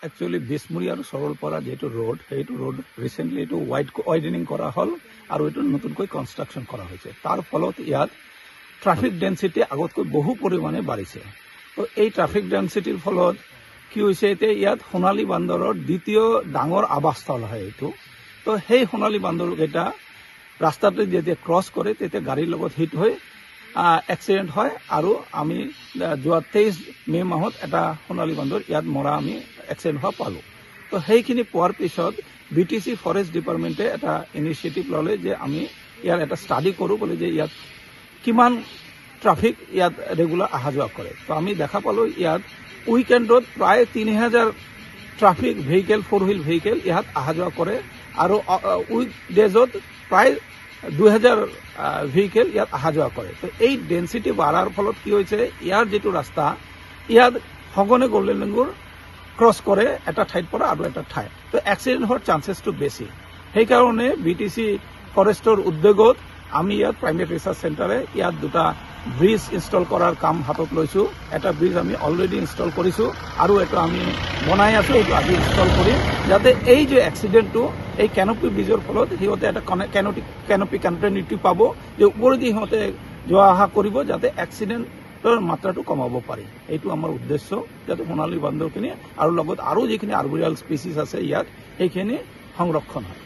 Actually বিছমুৰী আৰু সৰলপাৰা যিটো road সেইটো ৰোড ৰিচেণ্টলি এইটো ৱাইডেনিং কৰা হ'ল আৰু এইটো নতুনকৈ কনষ্ট্ৰাকশ্যন কৰা হৈছে। তাৰ ফলত ইয়াত ট্ৰাফিক ডেঞ্চিটি আগতকৈ বহু পৰিমাণে বাঢ়িছে। তো এই ট্ৰাফিক ডেঞ্চিটিৰ ফলত কি হৈছে, এতিয়া ইয়াত সোণালী বান্দৰৰ দ্বিতীয় ডাঙৰ আৱাসস্থল হয় এইটো। তো সেই সোণালী বান্দৰকেইটা ৰাস্তাটো যেতিয়া ক্ৰছ কৰে তেতিয়া গাড়ীৰ লগত হিট হৈ এক্সিডেণ্ট হয় আৰু আমি যোৱা 23 মে' মাহত এটা সোণালী বান্দৰ ইয়াত মৰা আমি এক্সিডেণ্ট হোৱা পালোঁ। তো সেইখিনি পোৱাৰ পিছত BTC ফৰেষ্ট ডিপাৰ্টমেণ্টে এটা ইনিচিয়েটিভ ল'লে যে আমি ইয়াৰ এটা ষ্টাডি কৰোঁ বুলি, যে ইয়াত কিমান ট্ৰাফিক ইয়াত ৰেগুলাৰ অহা যোৱা কৰে। তো আমি দেখা পালোঁ ইয়াত উইকেণ্ডত প্ৰায় 3000 ট্ৰাফিক ভেহিকেল, 4 হুইল ভেহিকেল ইয়াত অহা যোৱা কৰে আৰু উইক ডেজত প্ৰায় 2000 ভেহিকেল ইয়াত অহা যোৱা কৰে। তো এই ডেঞ্চিটি বাঢ়াৰ ফলত কি হৈছে, ইয়াৰ যিটো ৰাস্তা ইয়াত সঘনে গল্ডেন লেংগুৰ ক্ৰছ কৰে এটা ঠাইৰ পৰা আৰু এটা ঠাই। তো এক্সিডেণ্ট হোৱাৰ চান্সেছটো বেছি। সেইকাৰণে BTC ফৰেষ্টৰ উদ্যোগত আমি ইয়াত প্ৰাইমেট ৰিচাৰ্চ চেণ্টাৰে ইয়াত দুটা ব্ৰিজ ইনষ্টল কৰাৰ কাম হাতত লৈছোঁ। এটা ব্ৰিজ আমি অলৰেডি ইনষ্টল কৰিছোঁ আৰু এটা আমি বনাই আছোঁ, এইটো আজি ইনষ্টল কৰিম, যাতে এই যে এক্সিডেণ্টটো এই কেনপি ব্ৰিজৰ ফলত সিহঁতে এটা কেনপি কণ্টিনিউটি পাব, যে ওপৰেদি সিহঁতে যোৱা অহা কৰিব, যাতে এক্সিডেণ্টৰ মাত্ৰাটো কমাব পাৰি। এইটো আমাৰ উদ্দেশ্য, যাতে সোণালী বান্দৰখিনি আৰু লগত আৰু যিখিনি আৰ্বৰিয়াল স্পিচিছ আছে ইয়াত সেইখিনি সংৰক্ষণ হয়।